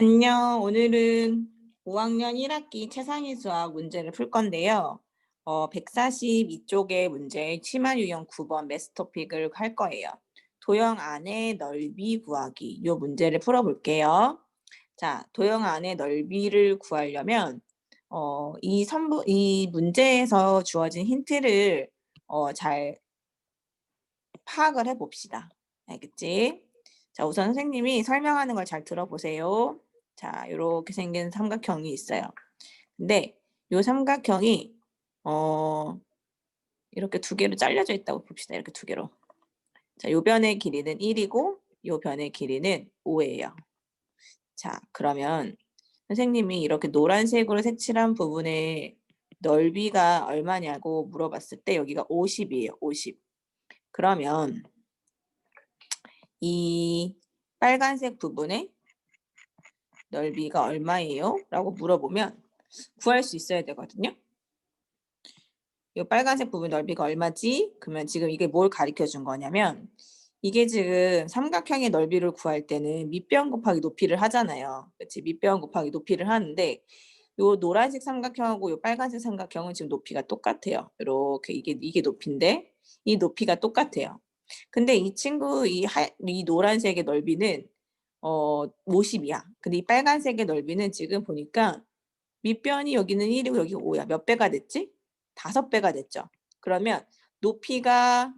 안녕. 오늘은 5학년 1학기 최상위 수학 문제를 풀 건데요. 142쪽의 문제 치마 유형 9번 매스 토픽을 할 거예요. 도형 안의 넓이 구하기. 이 문제를 풀어볼게요. 자, 도형 안의 넓이를 구하려면 이 문제에서 주어진 힌트를 잘 파악을 해봅시다. 알겠지? 자, 우선 선생님이 설명하는 걸 잘 들어보세요. 자, 이렇게 생긴 삼각형이 있어요. 근데 이 삼각형이 이렇게 두 개로 잘려져 있다고 봅시다. 이렇게 두 개로. 자, 요 변의 길이는 1이고 요 변의 길이는 5예요. 자, 그러면 선생님이 이렇게 노란색으로 색칠한 부분의 넓이가 얼마냐고 물어봤을 때 여기가 50이에요. 50. 그러면 이 빨간색 부분의 넓이가 얼마예요? 라고 물어보면 구할 수 있어야 되거든요. 이 빨간색 부분 넓이가 얼마지? 그러면 지금 이게 뭘 가르쳐 준 거냐면 이게 지금 삼각형의 넓이를 구할 때는 밑변 곱하기 높이를 하잖아요. 그렇지? 밑변 곱하기 높이를 하는데 요 노란색 삼각형하고 요 빨간색 삼각형은 지금 높이가 똑같아요. 이렇게 이게 높이인데 이 높이가 똑같아요. 근데 이 친구 이 노란색의 넓이는 50이야. 근데 이 빨간색의 넓이는 지금 보니까 밑변이 여기는 1이고 여기가 5야. 몇 배가 됐지? 5배가 됐죠. 그러면 높이가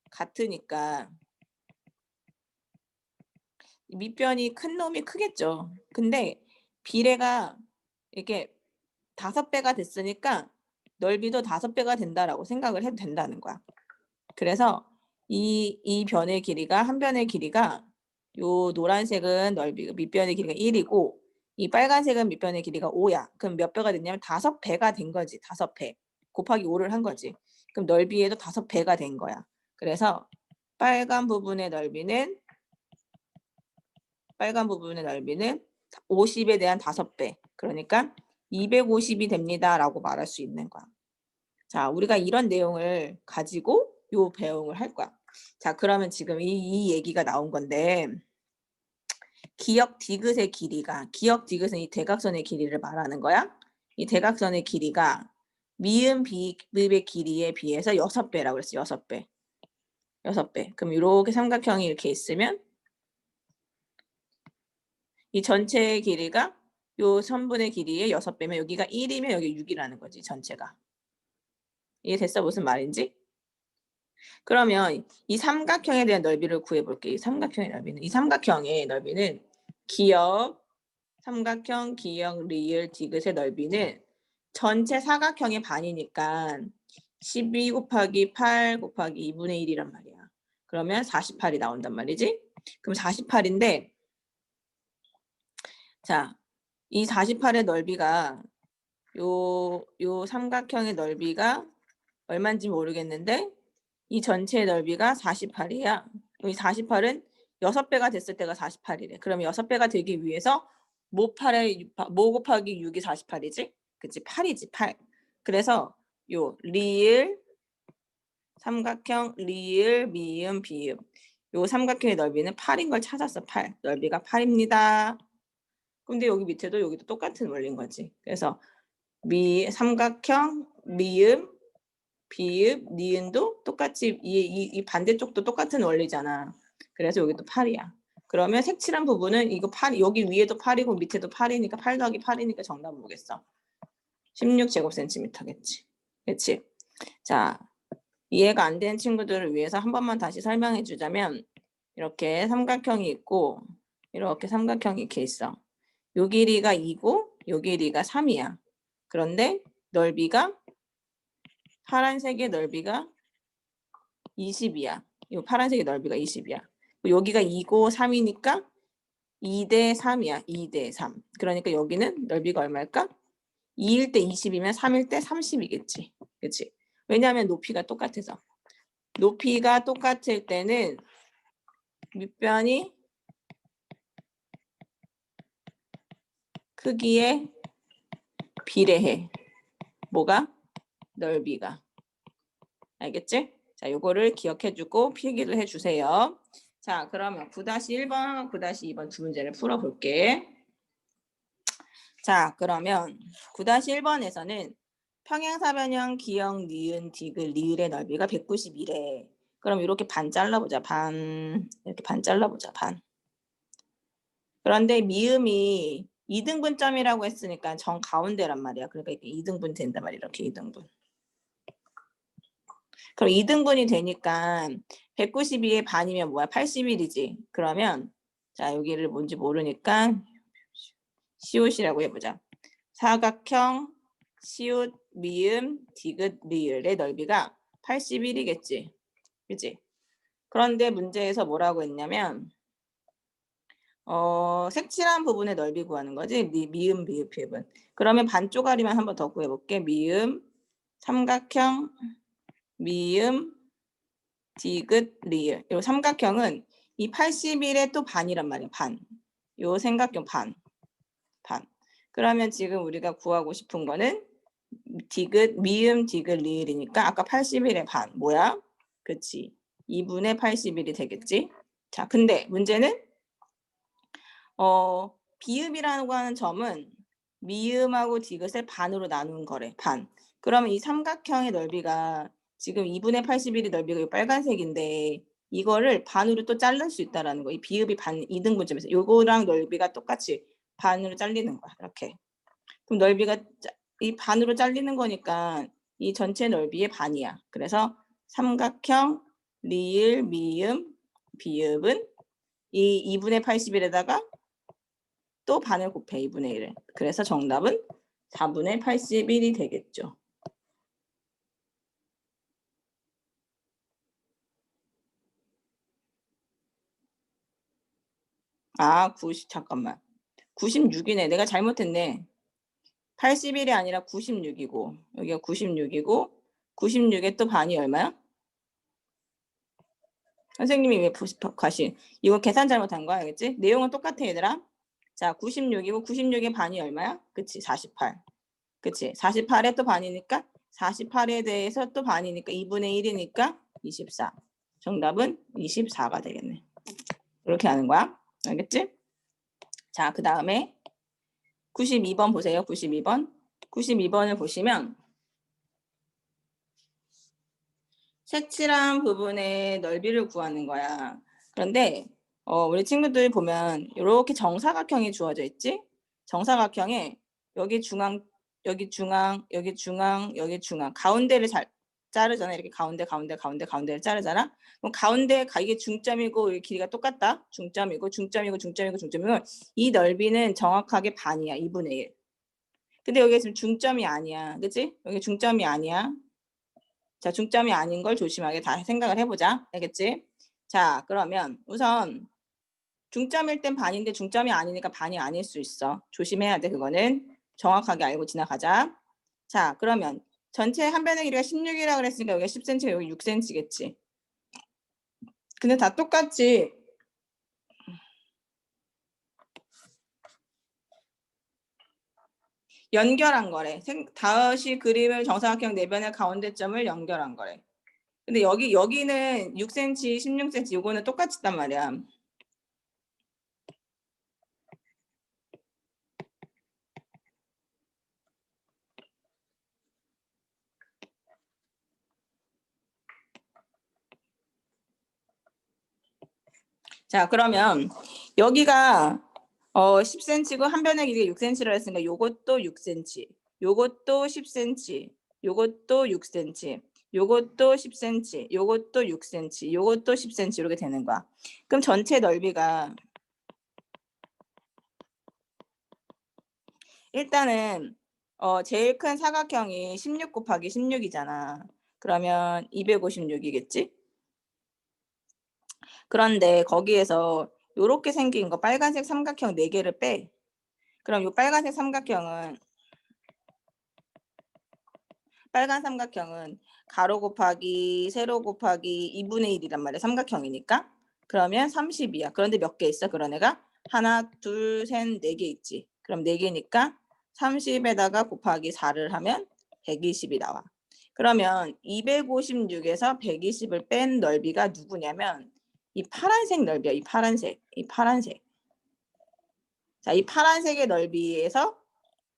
같으니까 밑변이 큰 놈이 크겠죠. 근데 비례가 이렇게 5배가 됐으니까 넓이도 5배가 된다라고 생각을 해도 된다는 거야. 그래서 이 변의 길이가 한 변의 길이가 요 노란색은 넓이가 밑변의 길이가 1이고 이 빨간색은 밑변의 길이가 5야. 그럼 몇 배가 됐냐면 5배가 된 거지. 5배. 곱하기 5를 한 거지. 그럼 넓이에도 5배가 된 거야. 그래서 빨간 부분의 넓이는 50에 대한 5배. 그러니까 250이 됩니다라고 말할 수 있는 거야. 자, 우리가 이런 내용을 가지고 요 배웅을 할 거야. 자, 그러면 지금 이 얘기가 나온 건데 기역 디귿의 길이가 기역 디귿은 이 대각선의 길이를 말하는 거야. 이 대각선의 길이가 미음 비읍의 길이에 비해서 6배라고 그랬어. 6배. 6배. 그럼 이렇게 삼각형이 이렇게 있으면 이 전체의 길이가 요 선분의 길이의 6배면 여기가 1이면 여기 6이라는 거지. 전체가. 이해됐어? 무슨 말인지? 그러면 이 삼각형에 대한 넓이를 구해볼게요. 이 삼각형의 넓이는 기역, 삼각형, 기역, 리을, 디귿의 넓이는 전체 사각형의 반이니까 12 곱하기 8 곱하기 2분의 1이란 말이야. 그러면 48이 나온단 말이지. 그럼 48인데 자, 이 48의 넓이가 요 삼각형의 넓이가 얼마인지 모르겠는데 이 전체의 넓이가 48이야. 이 48은 6배가 됐을 때가 48이래. 그럼 6배가 되기 위해서 모 곱하기 6이 48이지? 그치? 8이지, 8. 그래서 요 리을, 삼각형, 리을, 미음, 비음. 요 삼각형의 넓이는 8인 걸 찾았어, 8. 넓이가 8입니다. 근데 여기 밑에도 여기도 똑같은 원리인 거지. 그래서 삼각형, 미음, 비읍, 니은도 똑같이 이 반대쪽도 똑같은 원리잖아. 그래서 여기도 8이야. 그러면 색칠한 부분은 이거 8, 여기 위에도 8이고 밑에도 8이니까 8 더하기 8이니까 정답은 뭐겠어? 16제곱센티미터겠지. 그치? 자, 이해가 안 되는 친구들을 위해서 한 번만 다시 설명해 주자면 이렇게 삼각형이 있고 이렇게 삼각형이 이렇게 있어. 요 길이가 2고 요 길이가 3이야. 그런데 넓이가 파란색의 넓이가 20이야. 이 파란색의 넓이가 20이야. 여기가 2고 3이니까 2대 3이야. 2대 3. 그러니까 여기는 넓이가 얼마일까? 2일 때 20이면 3일 때 30이겠지. 그치? 왜냐하면 높이가 똑같아서. 높이가 똑같을 때는 밑변이 크기에 비례해. 뭐가? 넓이가. 알겠지? 자, 요거를 기억해주고 필기를 해주세요. 자, 그러면 9-1번, 9-2번 두 문제를 풀어볼게. 자, 그러면 9-1번에서는 평행사변형 기역, 니은, 디귿, 리을의 넓이가 191에. 그럼 이렇게 반 잘라보자. 반. 이렇게 반 잘라보자. 반. 그런데 미음이 2등분점이라고 했으니까 정 가운데란 말이야. 그러니까 이렇게 2등분 된단 말이야. 이렇게 2등분. 그럼 2등분이 되니까 192의 반이면 뭐야? 81이지. 그러면 자, 여기를 뭔지 모르니까 시옷이라고 해보자. 사각형 시옷 미음 디귿 리을의 넓이가 81이겠지. 그치? 그런데 문제에서 뭐라고 했냐면 색칠한 부분의 넓이 구하는 거지. 미음 비읍 비읍은. 그러면 반쪽짜리만 한번 더 구해볼게. 미음 삼각형 미음 디귿 리을. 이 삼각형은 이 81의 또 반이란 말이야. 반. 요 삼각형 반. 반. 그러면 지금 우리가 구하고 싶은 거는 디귿 미음 디귿 리을이니까 아까 81의 반. 뭐야? 그치. 2분의 81이 되겠지. 자, 근데 문제는 비읍이라고 하는 점은 미음하고 디귿을 반으로 나눈 거래. 반. 그러면 이 삼각형의 넓이가 지금 2분의 81이 넓이가 이 빨간색인데 이거를 반으로 또 자를 수 있다라는 거. 이 비읍이 반 2등분점에서 요거랑 넓이가 똑같이 반으로 잘리는 거야. 이렇게. 그럼 넓이가 이 반으로 잘리는 거니까 이 전체 넓이의 반이야. 그래서 삼각형 리을 미음 비읍은 이 2분의 81에다가 또 반을 곱해 2분의 1을. 그래서 정답은 4분의 81이 되겠죠. 아, 잠깐만. 96이네. 내가 잘못했네. 81이 아니라 96이고 여기가 96이고 96의 또 반이 얼마야? 선생님이 왜 과신? 이거 계산 잘못한 거야, 알겠지? 내용은 똑같아, 얘들아. 자, 96이고 96의 반이 얼마야? 그치, 48. 그치, 48의 또 반이니까 48에 대해서 또 반이니까 2분의 1이니까 24. 정답은 24가 되겠네. 이렇게 하는 거야. 알겠지? 자, 그 다음에 92번 보세요. 92번. 92번을 보시면 색칠한 부분의 넓이를 구하는 거야. 그런데 우리 친구들 보면 이렇게 정사각형이 주어져 있지? 정사각형에 여기 중앙, 여기 중앙, 여기 중앙, 여기 중앙 가운데를 자르잖아. 이렇게 가운데를 자르잖아. 그럼 가운데 이게 중점이고 이 길이가 똑같다. 중점이고 이 넓이는 정확하게 반이야. 2분의 1. 근데 여기 지금 중점이 아니야. 그치? 여기 중점이 아니야. 자, 중점이 아닌 걸 조심하게 다 생각을 해보자. 알겠지? 자, 그러면 우선 중점일 땐 반인데 중점이 아니니까 반이 아닐 수 있어. 조심해야 돼. 그거는 정확하게 알고 지나가자. 자, 그러면 전체 한 변의 길이가 16이라고 그랬으니까 여기가 10cm, 여기 6cm겠지. 근데 다 똑같지. 연결한 거래. 다시 그림을 정사각형 네 변의 가운데점을 연결한 거래. 근데 여기는 6cm, 16cm 이거는 똑같이 있단 말이야. 자, 그러면 여기가 10cm고 한 변의 길이가 6cm라 했으니까 요것도 6cm, 요것도 10cm, 요것도 6cm, 요것도 10cm, 요것도 6cm, 요것도 10cm 이렇게 되는 거야. 그럼 전체 넓이가 일단은 제일 큰 사각형이 16 곱하기 16이잖아. 그러면 256이겠지? 그런데 거기에서 요렇게 생긴 거 빨간색 삼각형 4개를 빼. 그럼 이 빨간색 삼각형은 빨간 삼각형은 가로 곱하기 세로 곱하기 2분의 1이란 말이야. 삼각형이니까. 그러면 30이야. 그런데 몇 개 있어? 그런 애가? 하나, 둘, 셋, 4개 있지. 그럼 4개니까 30에다가 곱하기 4를 하면 120이 나와. 그러면 256에서 120을 뺀 넓이가 누구냐면 이 파란색 넓이야. 이 파란색. 자, 이 파란색의 넓이에서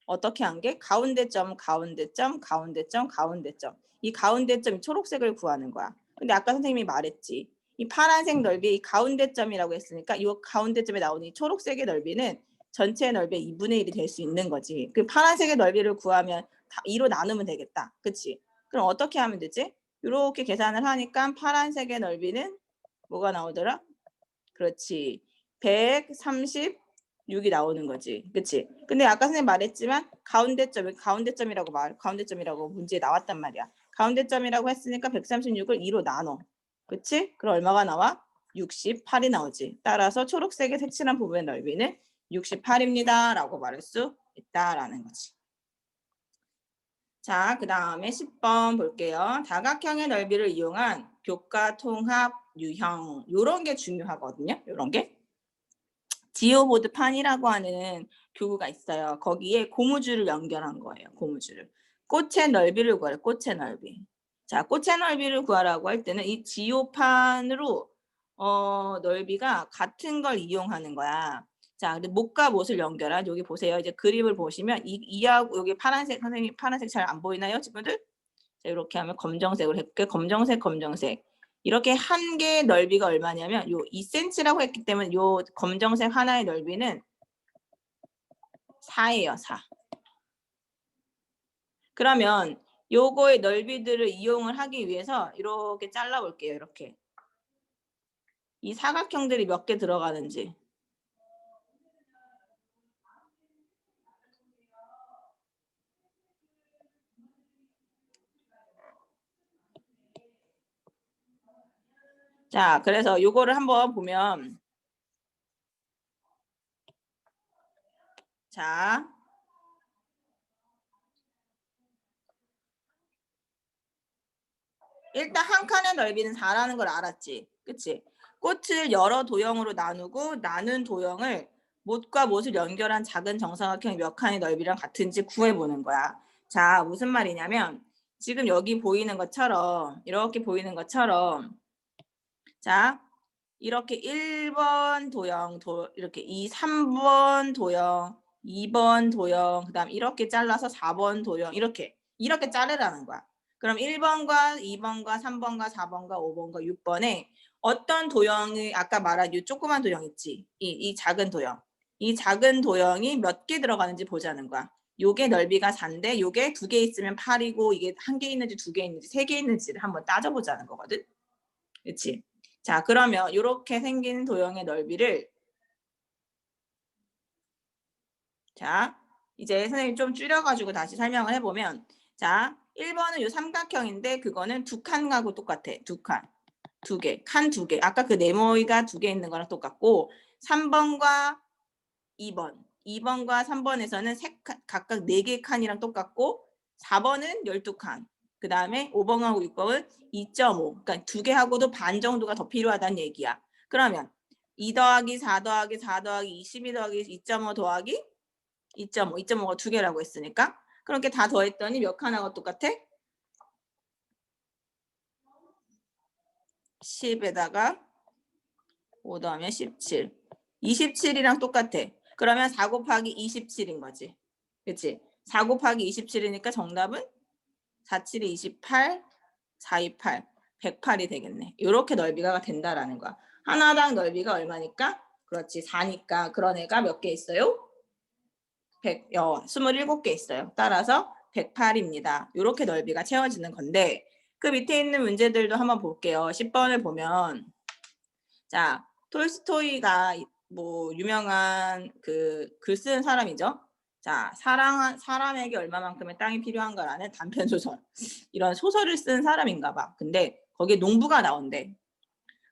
어떻게 한 게 가운데점, 가운데점, 가운데점, 가운데점. 이 가운데점이 초록색을 구하는 거야. 근데 아까 선생님이 말했지. 이 파란색 넓이 이 가운데점이라고 했으니까 이 가운데점에 나오는 이 초록색의 넓이는 전체 넓이의 2분의 1이 될 수 있는 거지. 그 파란색의 넓이를 구하면 2로 나누면 되겠다. 그치? 그럼 어떻게 하면 되지? 이렇게 계산을 하니까 파란색의 넓이는 뭐가 나오더라? 그렇지. 136이 나오는 거지. 그치? 근데 아까 선생님 말했지만 가운데점이라고 문제에 나왔단 말이야. 가운데점이라고 했으니까 136을 2로 나눠. 그치? 그럼 얼마가 나와? 68이 나오지. 따라서 초록색의 색칠한 부분의 넓이는 68입니다. 라고 말할 수 있다라는 거지. 자, 그 다음에 10번 볼게요. 다각형의 넓이를 이용한 교과 통합 유형. 요런 게 중요하거든요. 요런 게. 지오보드판이라고 하는 교구가 있어요. 거기에 고무줄을 연결한 거예요. 고무줄을. 꽃의 넓이를 구하래. 꽃의 넓이. 자, 꽃의 넓이를 구하라고 할 때는 이 지오판으로 넓이가 같은 걸 이용하는 거야. 자, 근데 못과 못을 연결한 여기 보세요. 이제 그림을 보시면 이하고 여기 파란색 선생님 파란색 잘 안 보이나요, 친구들? 자, 이렇게 하면 검정색으로 해볼게요. 검정색. 이렇게 한 개의 넓이가 얼마냐면 요 2cm라고 했기 때문에 요 검정색 하나의 넓이는 4예요. 4. 그러면 요거의 넓이들을 이용을 하기 위해서 이렇게 잘라볼게요. 이렇게. 이 사각형들이 몇 개 들어가는지. 자, 그래서 요거를 한번 보면 자, 일단 한 칸의 넓이는 4라는 걸 알았지. 그치? 꽃을 여러 도형으로 나누고 나눈 도형을 못과 못을 연결한 작은 정사각형이 몇 칸의 넓이랑 같은지 구해보는 거야. 자, 무슨 말이냐면 지금 여기 보이는 것처럼 이렇게 보이는 것처럼 자, 이렇게 1번 도형, 이렇게 3번 도형, 2번 도형, 그 다음 이렇게 잘라서 4번 도형 이렇게 자르라는 거야. 그럼 1번과 2번과 3번과 4번과 5번과 6번에 어떤 도형이 아까 말한 이 조그만 도형 있지? 이 작은 도형. 이 작은 도형이 몇 개 들어가는지 보자는 거야. 요게 넓이가 4인데 요게 2개 있으면 8이고 이게 1개 있는지 2개 있는지 3개 있는지를 한번 따져보자는 거거든. 그치? 자, 그러면 이렇게 생긴 도형의 넓이를 자, 이제 선생님 좀 줄여가지고 다시 설명을 해보면 자, 1번은 이 삼각형인데 그거는 2칸하고 똑같아. 2칸. 2개. 칸 2개. 아까 그 네모이가 2개 있는 거랑 똑같고 3번과 2번. 2번과 3번에서는 각각 4개 칸이랑 똑같고 4번은 12칸. 그 다음에 5번하고 6번은 2.5. 그러니까 2개하고도 반 정도가 더 필요하다는 얘기야. 그러면 2 더하기 4 더하기 4 더하기 22 더하기 2.5 더하기 2.5. 2.5가 2개라고 했으니까. 그렇게 다 더했더니 몇 칸하고 똑같아? 10에다가 5 더하면 17. 27이랑 똑같아. 그러면 4 곱하기 27인 거지. 그치? 4 곱하기 27이니까 정답은 4, 7이 28, 4, 2, 8, 108이 되겠네. 이렇게 넓이가 된다라는 거야. 하나당 넓이가 얼마니까? 그렇지, 4니까 그런 애가 몇 개 있어요? 27개 있어요. 따라서 108입니다. 이렇게 넓이가 채워지는 건데 그 밑에 있는 문제들도 한번 볼게요. 10번을 보면 자, 톨스토이가 뭐 유명한 그 글 쓰는 사람이죠. 자, 사람에게 얼마만큼의 땅이 필요한가라는 단편 소설. 이런 소설을 쓴 사람인가 봐. 근데 거기에 농부가 나온대.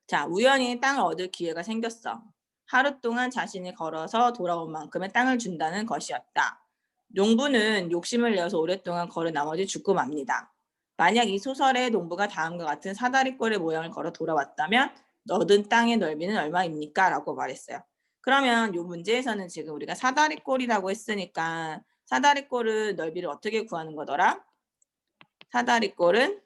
자, 우연히 땅을 얻을 기회가 생겼어. 하루 동안 자신이 걸어서 돌아온 만큼의 땅을 준다는 것이었다. 농부는 욕심을 내어서 오랫동안 걸어 나머지 죽고 맙니다. 만약 이 소설의 농부가 다음과 같은 사다리꼴의 모양을 걸어 돌아왔다면 얻은 땅의 넓이는 얼마입니까? 라고 말했어요. 그러면 이 문제에서는 지금 우리가 사다리꼴이라고 했으니까 사다리꼴은 넓이를 어떻게 구하는 거더라? 사다리꼴은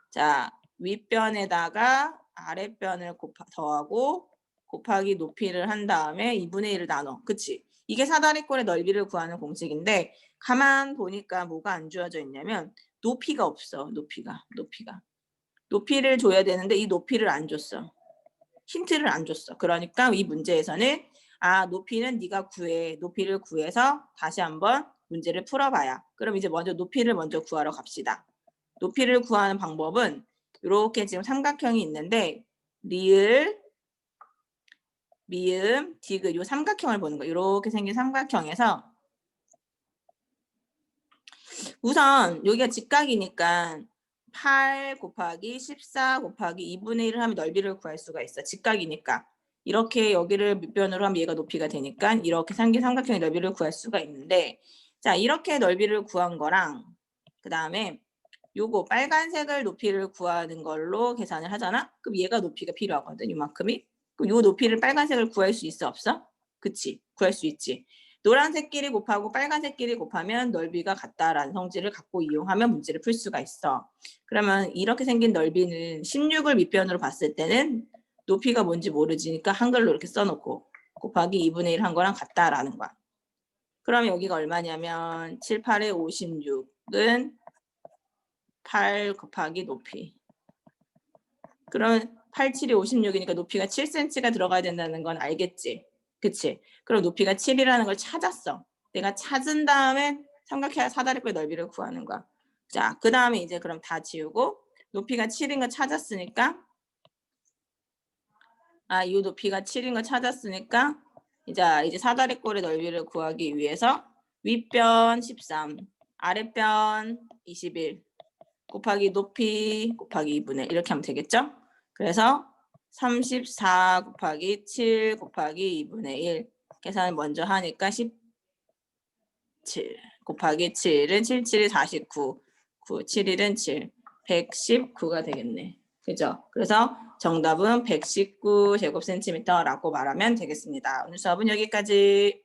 자, 윗변에다가 아랫변을 더하고 곱하기 높이를 한 다음에 2분의 1을 나눠. 그치? 이게 사다리꼴의 넓이를 구하는 공식인데 가만 보니까 뭐가 안 주어져 있냐면 높이가 없어. 높이를 줘야 되는데 이 높이를 안 줬어. 힌트를 안 줬어. 그러니까 이 문제에서는 높이는 네가 구해. 높이를 구해서 다시 한번 문제를 풀어봐야. 그럼 이제 높이를 먼저 구하러 갑시다. 높이를 구하는 방법은 이렇게 지금 삼각형이 있는데 리을, 미음, 디귿 이 삼각형을 보는 거예요. 이렇게 생긴 삼각형에서 우선 여기가 직각이니까 8 곱하기 14 곱하기 2분의 1을 하면 넓이를 구할 수가 있어. 직각이니까. 이렇게 여기를 밑변으로 하면 얘가 높이가 되니까 이렇게 생긴 삼각형의 넓이를 구할 수가 있는데 자 이렇게 넓이를 구한 거랑 그 다음에 요거 빨간색을 높이를 구하는 걸로 계산을 하잖아? 그럼 얘가 높이가 필요하거든. 이만큼이. 그럼 요 높이를 빨간색을 구할 수 있어? 없어? 그치? 구할 수 있지. 노란색끼리 곱하고 빨간색끼리 곱하면 넓이가 같다라는 성질을 갖고 이용하면 문제를 풀 수가 있어. 그러면 이렇게 생긴 넓이는 16을 밑변으로 봤을 때는 높이가 뭔지 모르지니까 한글로 이렇게 써놓고 곱하기 2분의 1 한 거랑 같다라는 거야. 그럼 여기가 얼마냐면 7, 8에 56은 8 곱하기 높이. 그러면 8, 7이 56이니까 높이가 7cm가 들어가야 된다는 건 알겠지? 그치? 그럼 높이가 7이라는 걸 찾았어. 내가 찾은 다음에 삼각형 사다리꼴 넓이를 구하는 거야. 자, 그 다음에 이제 그럼 다 지우고 높이가 7인 거 찾았으니까 이 높이가 7인 거 찾았으니까 이제 사다리꼴의 넓이를 구하기 위해서 윗변 13, 아랫변 21 곱하기 높이 곱하기 2분의 1 이렇게 하면 되겠죠? 그래서 34 곱하기 7 곱하기 2분의 1 계산을 먼저 하니까 17 곱하기 7은 77이 49 9, 7일은 7 119가 되겠네. 그죠? 그래서 정답은 119제곱센티미터라고 말하면 되겠습니다. 오늘 수업은 여기까지.